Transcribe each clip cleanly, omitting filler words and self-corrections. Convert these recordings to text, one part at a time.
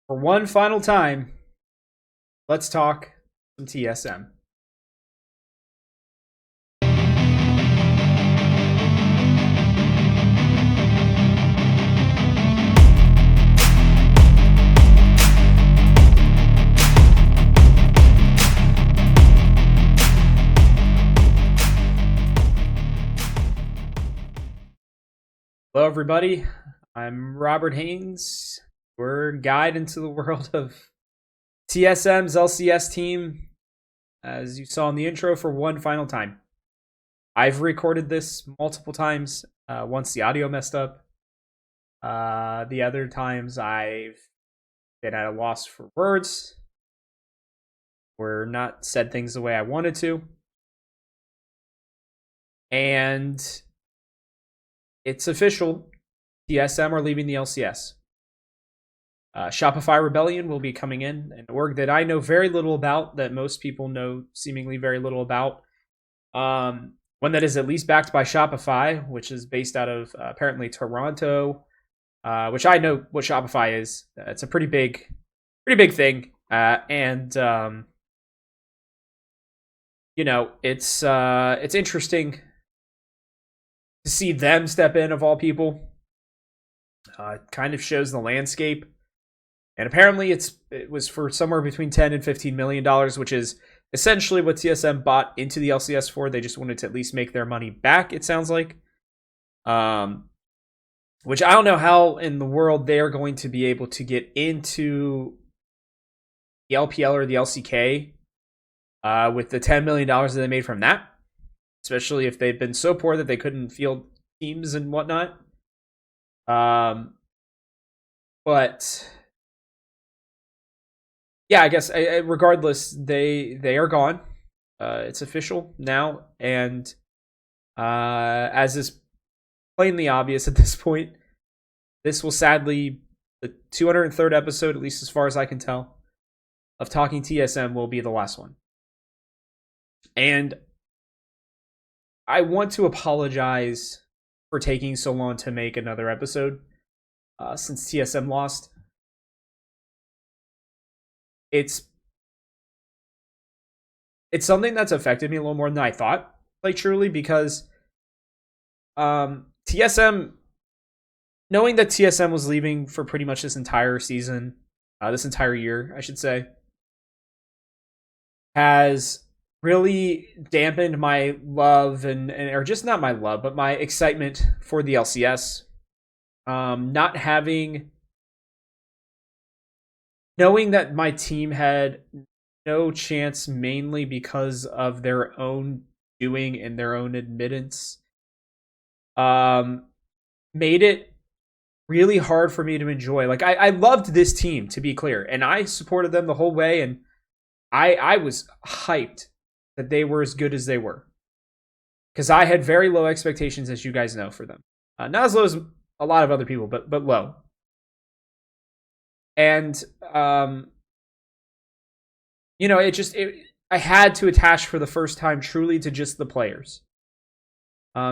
For one final time, let's talk some TSM. Hello, everybody. I'm Robert Haynes. We're guide into the world of TSM's LCS team, as you saw in the intro, for one final time. I've recorded this multiple times. Once the audio messed up. The other times I've been at a loss for words, or not said things the way I wanted to. And it's official. TSM are leaving the LCS. Shopify Rebellion will be coming in, an org that I know very little about, that most people know seemingly very little about. One that is at least backed by Shopify, which is based out of apparently Toronto, which I know what Shopify is. It's a pretty big thing, and it's interesting to see them step in, of all people. It kind of shows the landscape. And apparently it was for somewhere between $10 and $15 million, which is essentially what TSM bought into the LCS for. They just wanted to at least make their money back, it sounds like. Which I don't know how in the world they're going to be able to get into the LPL or the LCK with the $10 million that they made from that. Especially if they've been so poor that they couldn't field teams and whatnot. But yeah, I guess regardless, they are gone. It's official now, and as is plainly obvious at this point, this will sadly, the 203rd episode, at least as far as I can tell, of Talking TSM will be the last one. And I want to apologize for taking so long to make another episode since TSM lost. It's something that's affected me a little more than I thought, like truly, because TSM, knowing that TSM was leaving for pretty much this entire season, this entire year, I should say, has really dampened my love or just not my love, but my excitement for the LCS. Not having, knowing that my team had no chance, mainly because of their own doing and their own admittance, made it really hard for me to enjoy. Like, I loved this team, to be clear, and I supported them the whole way, and I was hyped that they were as good as they were, because I had very low expectations, as you guys know, for them. Not as low as a lot of other people, but low. And I had to attach for the first time truly to just the players,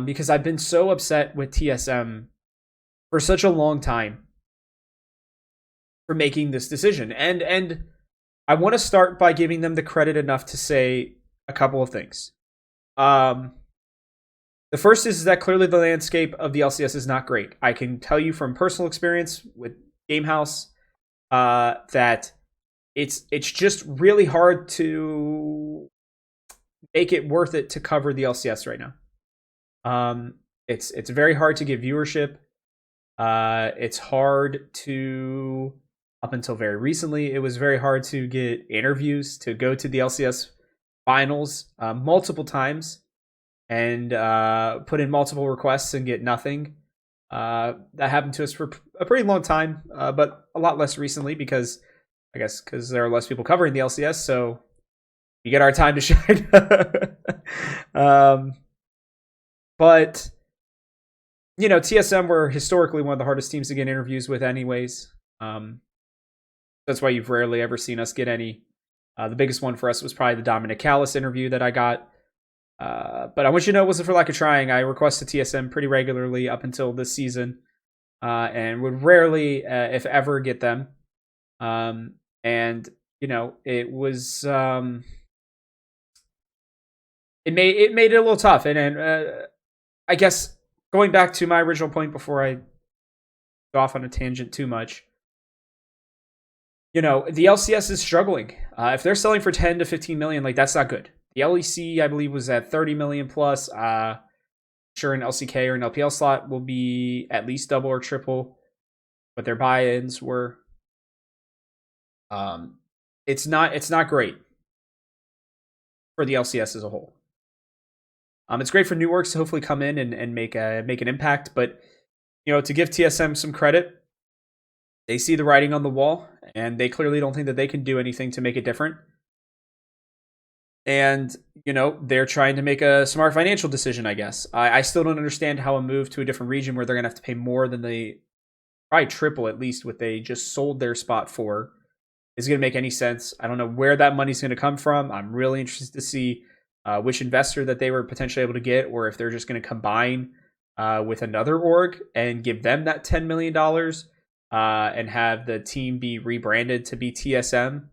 because I've been so upset with TSM for such a long time for making this decision. And I want to start by giving them the credit enough to say a couple of things. The first is that clearly the landscape of the LCS is not great. I can tell you from personal experience with Gamehouse that it's just really hard to make it worth it to cover the LCS right now. It's very hard to get viewership. It's hard to, up until very recently, it was very hard to get interviews to go to the LCS finals multiple times and put in multiple requests and get nothing. That happened to us for a pretty long time, but a lot less recently, because I guess because there are less people covering the LCS, so you get our time to shine. But TSM were historically one of the hardest teams to get interviews with anyways. That's why you've rarely ever seen us get any. The biggest one for us was probably the Dominic Callis interview that I got. But I want you to know it wasn't for lack of trying. I requested TSM pretty regularly up until this season, and would rarely, if ever, get them. And it was it made it a little tough. And I guess going back to my original point before I go off on a tangent too much, the LCS is struggling. If they're selling for 10 to 15 million, like that's not good. The LEC, I believe, was at 30 million plus. Sure, an LCK or an LPL slot will be at least double or triple what their buy-ins were. It's not great for the LCS as a whole. It's great for new orgs to hopefully come in and make an impact, but to give TSM some credit, they see the writing on the wall, and they clearly don't think that they can do anything to make it different. And they're trying to make a smart financial decision, I guess. I still don't understand how a move to a different region where they're gonna have to pay more than they probably triple at least what they just sold their spot for is going to make any sense. I don't know where that money's going to come from. I'm really interested to see which investor that they were potentially able to get, or if they're just going to combine with another org and give them that $10 million and have the team be rebranded to be TSM,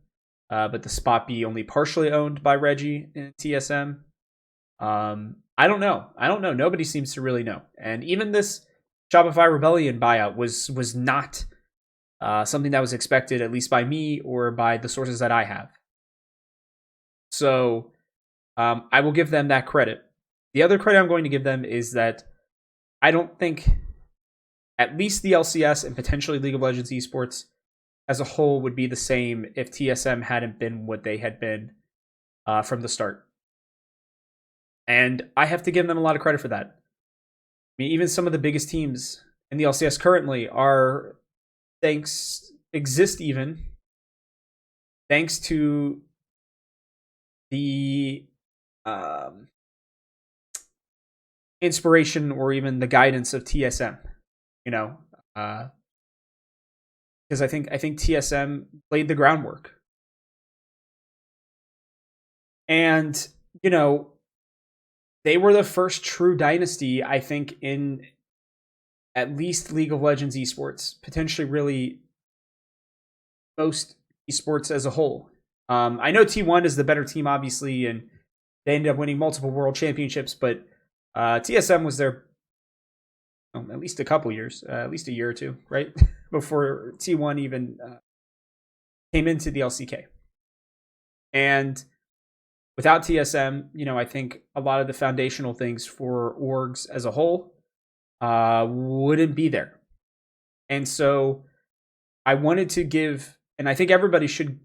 but the spot be only partially owned by Reggie in TSM. I don't know. Nobody seems to really know. And even this Shopify Rebellion buyout was not something that was expected, at least by me or by the sources that I have. So I will give them that credit. The other credit I'm going to give them is that I don't think at least the LCS and potentially League of Legends esports as a whole would be the same if TSM hadn't been what they had been from the start. And I have to give them a lot of credit for that. I mean, even some of the biggest teams in the LCS currently are exist thanks to the inspiration or even the guidance of TSM, because I think TSM laid the groundwork. And they were the first true dynasty, I think, in at least League of Legends esports, potentially really most esports as a whole. I know T1 is the better team, obviously, and they ended up winning multiple world championships, but TSM was there at least a couple years, at least a year or two, right? Before T1 even came into the LCK. And without TSM, I think a lot of the foundational things for orgs as a whole wouldn't be there. And so I wanted to give, and I think everybody should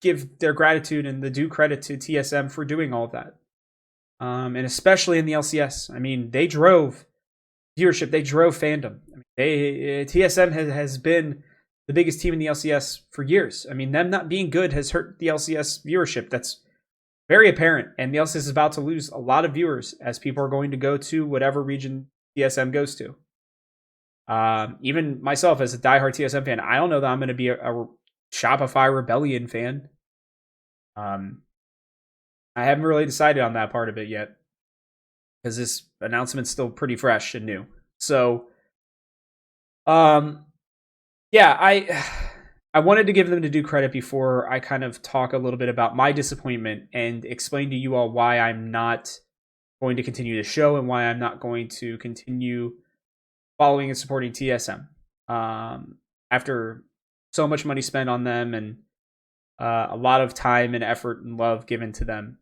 give their gratitude and the due credit to TSM for doing all of that. And especially in the LCS. I mean, they drove viewership, they drove fandom. I mean, TSM has been the biggest team in the LCS for years. I mean, them not being good has hurt the LCS viewership. That's very apparent. And the LCS is about to lose a lot of viewers as people are going to go to whatever region TSM goes to. Even myself as a diehard TSM fan, I don't know that I'm going to be a Shopify Rebellion fan. I haven't really decided on that part of it yet because this announcement's still pretty fresh and new. So, yeah, I wanted to give them the due credit before I kind of talk a little bit about my disappointment and explain to you all why I'm not going to continue the show and why I'm not going to continue following and supporting TSM. After so much money spent on them and a lot of time and effort and love given to them.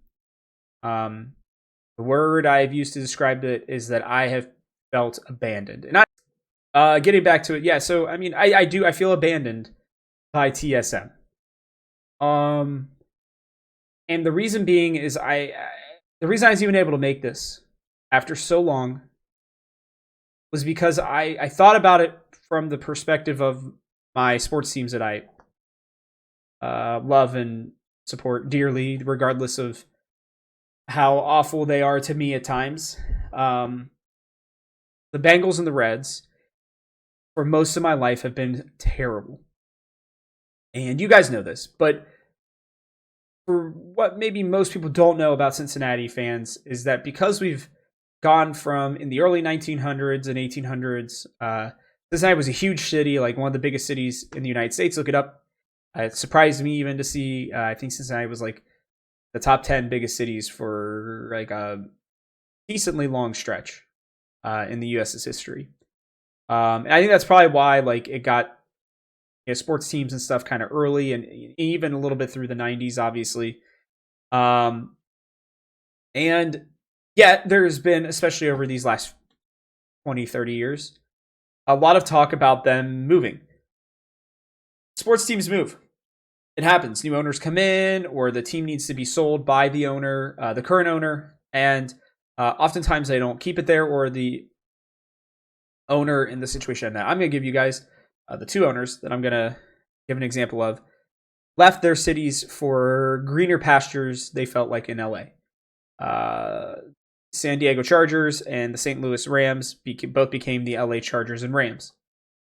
The word I've used to describe it is that I have felt abandoned. And getting back to it, yeah, so I mean, I feel abandoned by TSM. And the reason being is the reason I was even able to make this after so long was because I thought about it from the perspective of my sports teams that I love and support dearly, regardless of how awful they are to me at times. The Bengals and the Reds, for most of my life, have been terrible. And you guys know this, but for what maybe most people don't know about Cincinnati fans is that because we've gone from in the early 1900s and 1800s, Cincinnati was a huge city, like one of the biggest cities in the United States. Look it up. It surprised me even to see. I think Cincinnati was like the top 10 biggest cities for like a decently long stretch in the U.S.'s history. And I think that's probably why like it got sports teams and stuff kind of early and even a little bit through the 90s, obviously. Um, and yeah, there's been, especially over these last 20, 30 years, a lot of talk about them moving. Sports teams move. It happens. New owners come in, or the team needs to be sold by the owner, the current owner, and oftentimes they don't keep it there, or the owner in the situation that I'm going to give you guys, the two owners that I'm going to give an example of, left their cities for greener pastures they felt like in LA. San Diego Chargers and the St. Louis Rams both became the LA Chargers and Rams,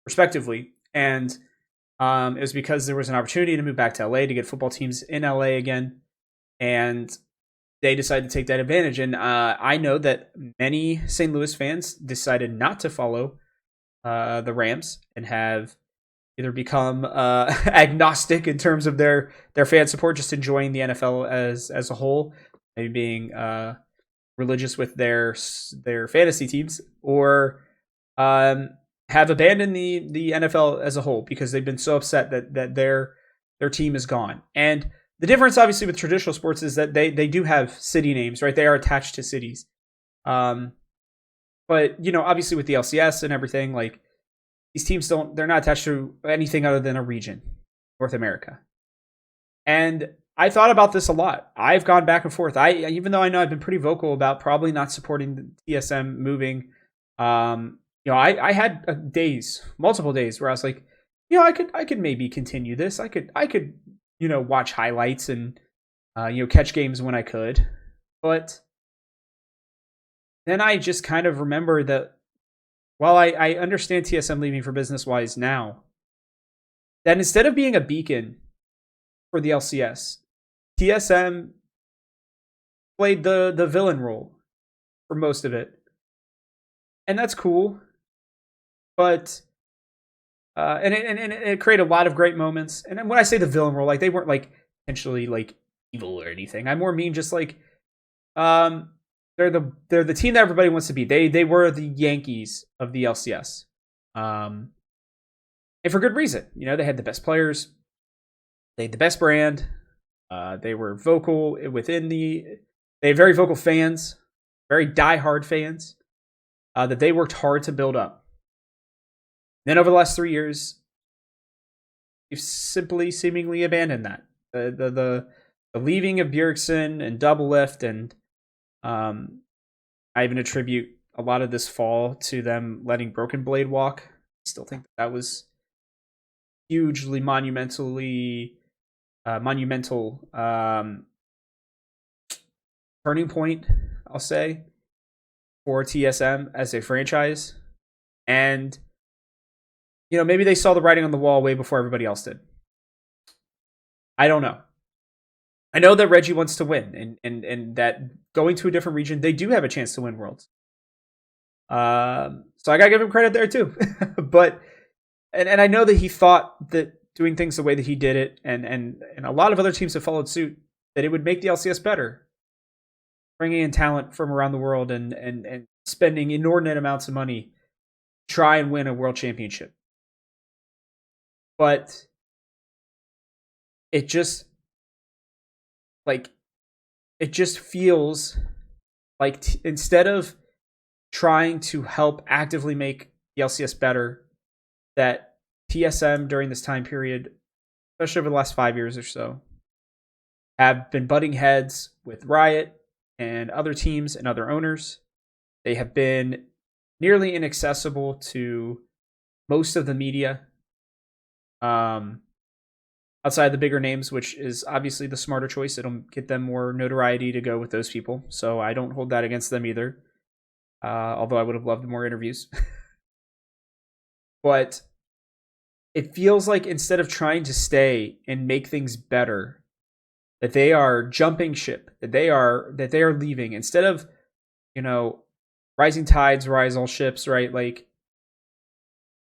respectively. And it was because there was an opportunity to move back to LA to get football teams in LA again. And they decided to take that advantage. And I know that many St. Louis fans decided not to follow the Rams and have either become agnostic in terms of their fan support, just enjoying the NFL as a whole, maybe being religious with their fantasy teams, or have abandoned the NFL as a whole because they've been so upset that their team is gone. And the difference, obviously, with traditional sports is that they do have city names, right? They are attached to cities. But obviously with the LCS and everything, like these teams they're not attached to anything other than a region, North America. And I thought about this a lot. I've gone back and forth. Even though I know I've been pretty vocal about probably not supporting the TSM moving. I had multiple days where I was like, I could maybe continue this. I could watch highlights and catch games when I could. But then I just kind of remember that while I understand TSM leaving for business wise now, that instead of being a beacon for the LCS, TSM played the villain role for most of it. And that's cool. But and it created a lot of great moments. And when I say the villain role, like they weren't like potentially like evil or anything. I more mean just like they're the team that everybody wants to be. They were the Yankees of the LCS. And for good reason. They had the best players. They had the best brand. They were vocal they had very vocal fans, very diehard fans that they worked hard to build up. Then over the last 3 years, you've simply seemingly abandoned that. The leaving of Bjergsen and Doublelift, and I even attribute a lot of this fall to them letting Broken Blade walk. I still think that was hugely monumental turning point, I'll say, for TSM as a franchise. And maybe they saw the writing on the wall way before everybody else did. I don't know. I know that Reggie wants to win, and that going to a different region, they do have a chance to win Worlds. So I gotta give him credit there too. But and I know that he thought that doing things the way that he did it, and a lot of other teams have followed suit, that it would make the LCS better, bringing in talent from around the world and spending inordinate amounts of money to try and win a world championship. But it just feels like instead of trying to help actively make the LCS better, that TSM during this time period, especially over the last 5 years or so, have been butting heads with Riot and other teams and other owners. They have been nearly inaccessible to most of the media. Outside the bigger names, which is obviously the smarter choice. It'll get them more notoriety to go with those people. So I don't hold that against them either. Although I would have loved more interviews. But it feels like instead of trying to stay and make things better, that they are jumping ship, that they are leaving. Instead of, rising tides rise all ships, right? Like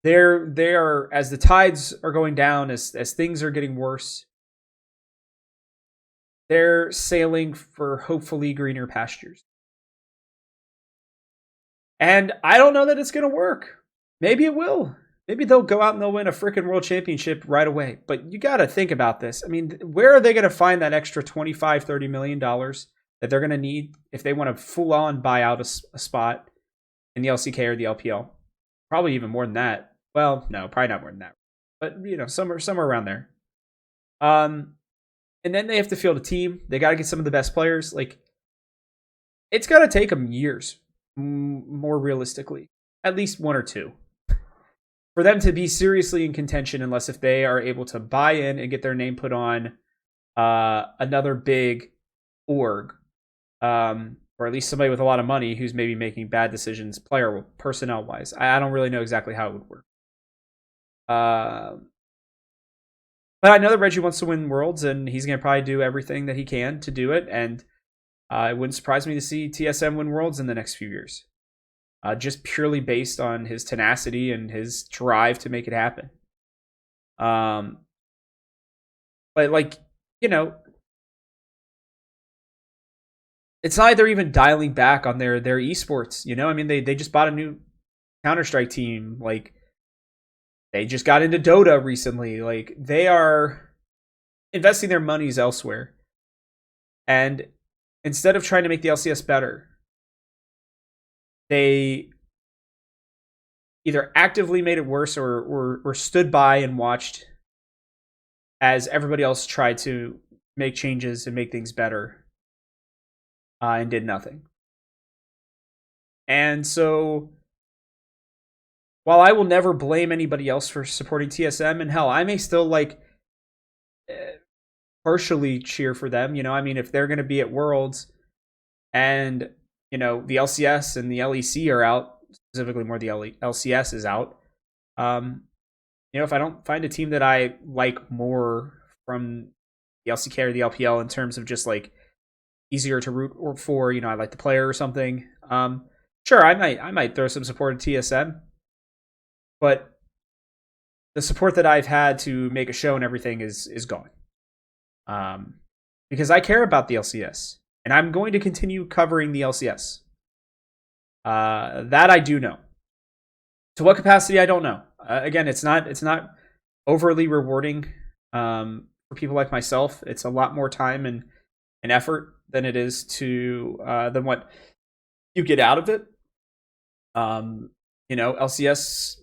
they are, as the tides are going down, as things are getting worse, they're sailing for hopefully greener pastures. And I don't know that it's going to work. Maybe it will. Maybe they'll go out and they'll win a freaking world championship right away. But you got to think about this. I mean, where are they going to find that extra $25-30 million that they're going to need if they want to full on buy out a spot in the LCK or the LPL? Probably even more than that. Well, no, probably not more than that. But, somewhere around there. And then they have to field a team. They got to get some of the best players. Like, it's going to take them years, more realistically. At least 1 or 2. For them to be seriously in contention, unless if they are able to buy in and get their name put on another big org, or at least somebody with a lot of money who's maybe making bad decisions, personnel wise. I don't really know exactly how it would work. But I know that Reggie wants to win Worlds, and he's going to probably do everything that he can to do it. And it wouldn't surprise me to see TSM win Worlds in the next few years. Just purely based on his tenacity and his drive to make it happen. But it's not like they're even dialing back on their esports. I mean, they just bought a new Counter-Strike team. Like, they just got into Dota recently. Like, they are investing their monies elsewhere. And instead of trying to make the LCS better, they either actively made it worse or stood by and watched as everybody else tried to make changes and make things better, and did nothing. And so, while I will never blame anybody else for supporting TSM, and hell, I may still partially cheer for them. I mean, if they're going to be at Worlds and the LCS and the LEC are out, specifically more the LCS is out. If I don't find a team that I like more from the LCK or the LPL in terms of just easier to root for, I like the player or something. Sure, I might throw some support at TSM, but the support that I've had to make a show and everything is gone. Because I care about the LCS. And I'm going to continue covering the LCS. That I do know. To what capacity, I don't know. Again, it's not overly rewarding for people like myself. It's a lot more time and effort than it is than what you get out of it. LCS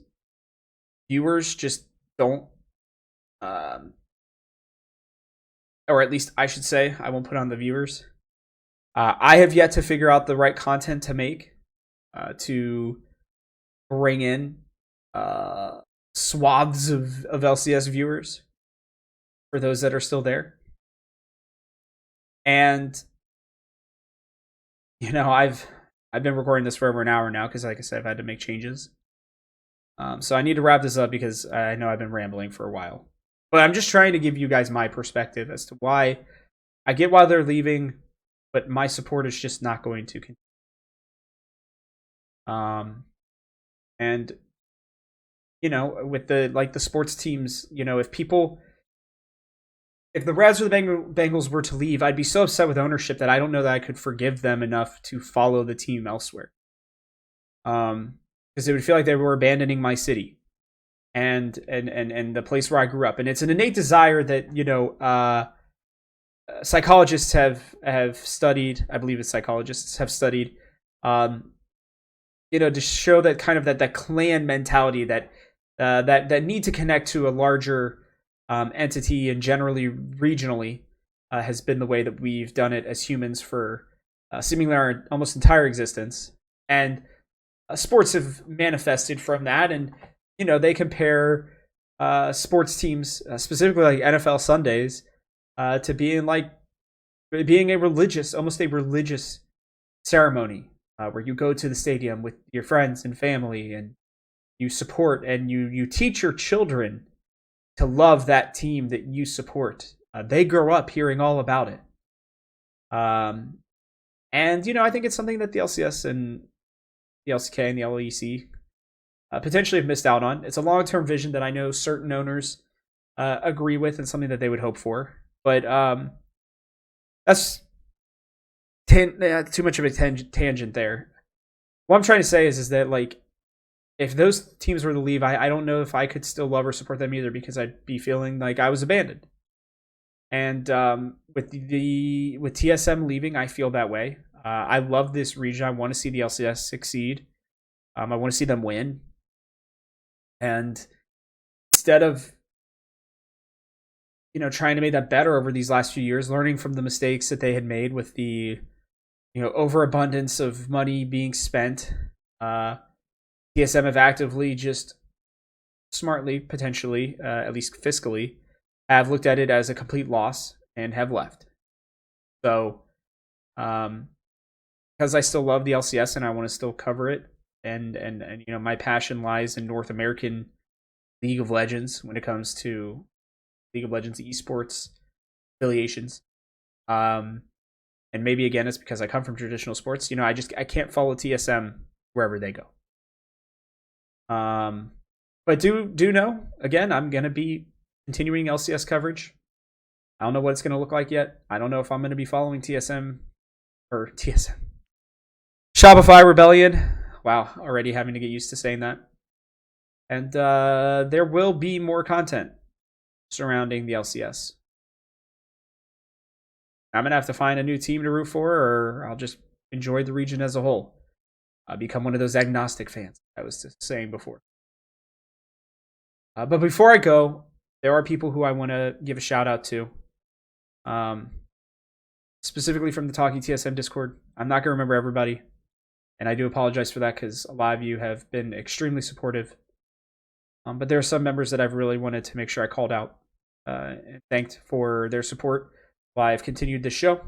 viewers just don't, or at least I should say, I won't put on the viewers. I have yet to figure out the right content to make to bring in swaths of LCS viewers for those that are still there. And I've been recording this for over an hour now because, like I said, I've had to make changes. So I need to wrap this up because I know I've been rambling for a while. But I'm just trying to give you guys my perspective as to why I get why they're leaving, but my support is just not going to continue. And with the sports teams, if the Reds or the Bengals were to leave, I'd be so upset with ownership that I don't know that I could forgive them enough to follow the team elsewhere. Because it would feel like they were abandoning my city and the place where I grew up. And it's an innate desire that, psychologists have studied, I believe it's psychologists have studied, to show that kind of that clan mentality that need to connect to a larger entity and generally regionally has been the way that we've done it as humans for seemingly our almost entire existence. And sports have manifested from that, and they compare sports teams, specifically like NFL Sundays, to being almost a religious ceremony where you go to the stadium with your friends and family and you support and you teach your children to love that team that you support. They grow up hearing all about it. And I think it's something that the LCS and the LCK and the LEC potentially have missed out on. It's a long-term vision that I know certain owners agree with and something that they would hope for. But that's too much of a tangent there. What I'm trying to say is that like if those teams were to leave, I don't know if I could still love or support them either because I'd be feeling like I was abandoned. And with TSM leaving, I feel that way. I love this region. I want to see the LCS succeed. I want to see them win. And instead of trying to make that better over these last few years, learning from the mistakes that they had made with the overabundance of money being spent, TSM have actively just smartly, potentially, at least fiscally, have looked at it as a complete loss and have left. So, because I still love the LCS and I want to still cover it, and my passion lies in North American League of Legends when it comes to League of Legends esports affiliations. And maybe again it's because I come from traditional sports. I can't follow TSM wherever they go. But do know again, I'm gonna be continuing LCS coverage. I don't know what it's gonna look like yet. I don't know if I'm gonna be following TSM or TSM Shopify Rebellion. Wow, already having to get used to saying that. And there will be more content surrounding the LCS. I'm gonna have to find a new team to root for, or I'll just enjoy the region as a whole. Become one of those agnostic fans I was just saying before. But before I go, there are people who I want to give a shout out to. Specifically from the Talking TSM Discord. I'm not gonna remember everybody, and I do apologize for that because a lot of you have been extremely supportive. But there are some members that I've really wanted to make sure I called out and thanked for their support while I've continued this show.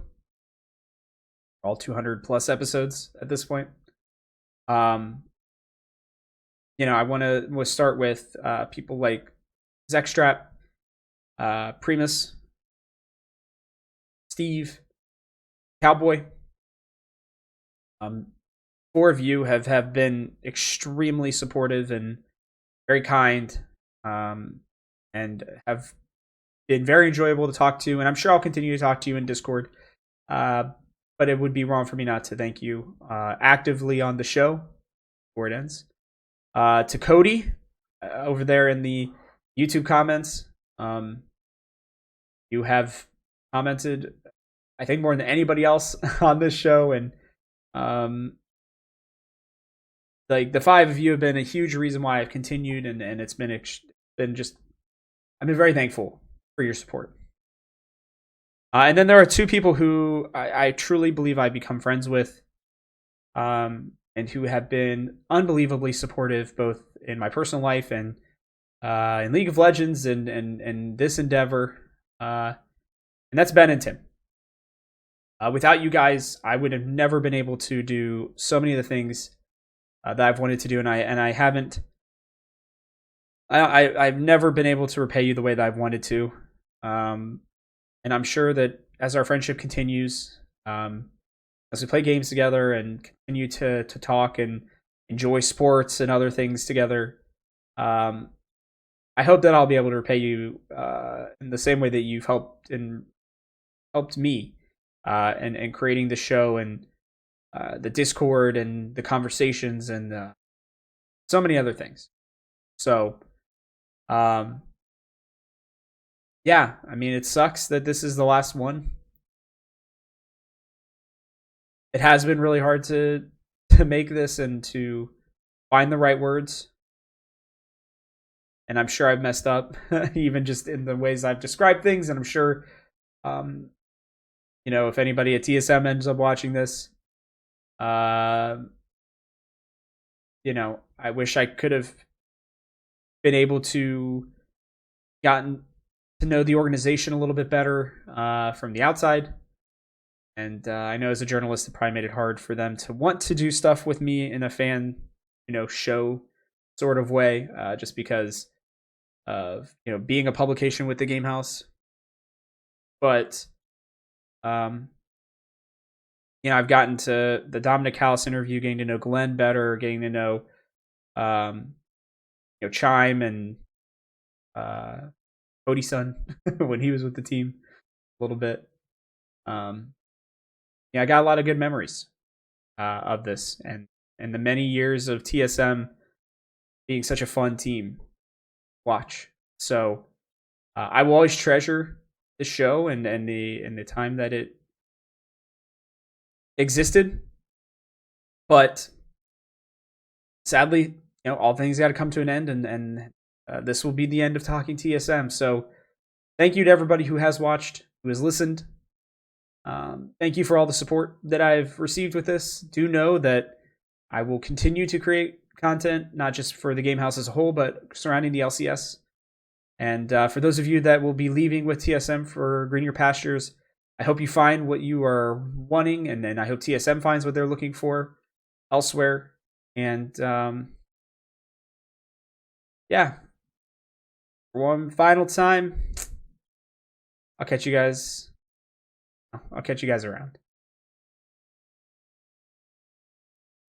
All 200 plus episodes at this point. I want to start with people like Zextrap, Primus, Steve, Cowboy. 4 of you have been extremely supportive and very kind, and have been very enjoyable to talk to. And I'm sure I'll continue to talk to you in Discord. But it would be wrong for me not to thank you actively on the show before it ends. To Cody over there in the YouTube comments, you have commented, I think, more than anybody else on this show, and like the 5 of you have been a huge reason why I've continued, and it's been just I've been very thankful for your support. And then there are 2 people who I truly believe I've become friends with, and who have been unbelievably supportive both in my personal life and in League of Legends and this endeavor. And that's Ben and Tim. Without you guys, I would have never been able to do so many of the things that I've wanted to do, and I haven't. I've never been able to repay you the way that I've wanted to. And I'm sure that as our friendship continues, as we play games together and continue to talk and enjoy sports and other things together, I hope that I'll be able to repay you in the same way that you've helped me and creating the show and the Discord and the conversations and so many other things. So, yeah, I mean, it sucks that this is the last one. It has been really hard to make this and to find the right words. And I'm sure I've messed up, even just in the ways I've described things. And I'm sure, if anybody at TSM ends up watching this, I wish I could have been able to gotten to know the organization a little bit better from the outside. And I know as a journalist, it probably made it hard for them to want to do stuff with me in a fan, show sort of way, just because of, being a publication with the Game House. But, I've gotten to the Dominic Callis interview, getting to know Glenn better, getting to know Chime and Cody's son when he was with the team a little bit. Yeah, I got a lot of good memories of this and the many years of TSM being such a fun team to watch. So I will always treasure the show and the time that it existed. But sadly, all things got to come to an end, and this will be the end of Talking TSM. So thank you to everybody who has watched, who has listened. Thank you for all the support that I've received with this. Do know that I will continue to create content, not just for the game house as a whole, but surrounding the LCS. And for those of you that will be leaving with TSM for greener pastures, I hope you find what you are wanting, and then I hope TSM finds what they're looking for elsewhere. And yeah, for one final time, I'll catch you guys around.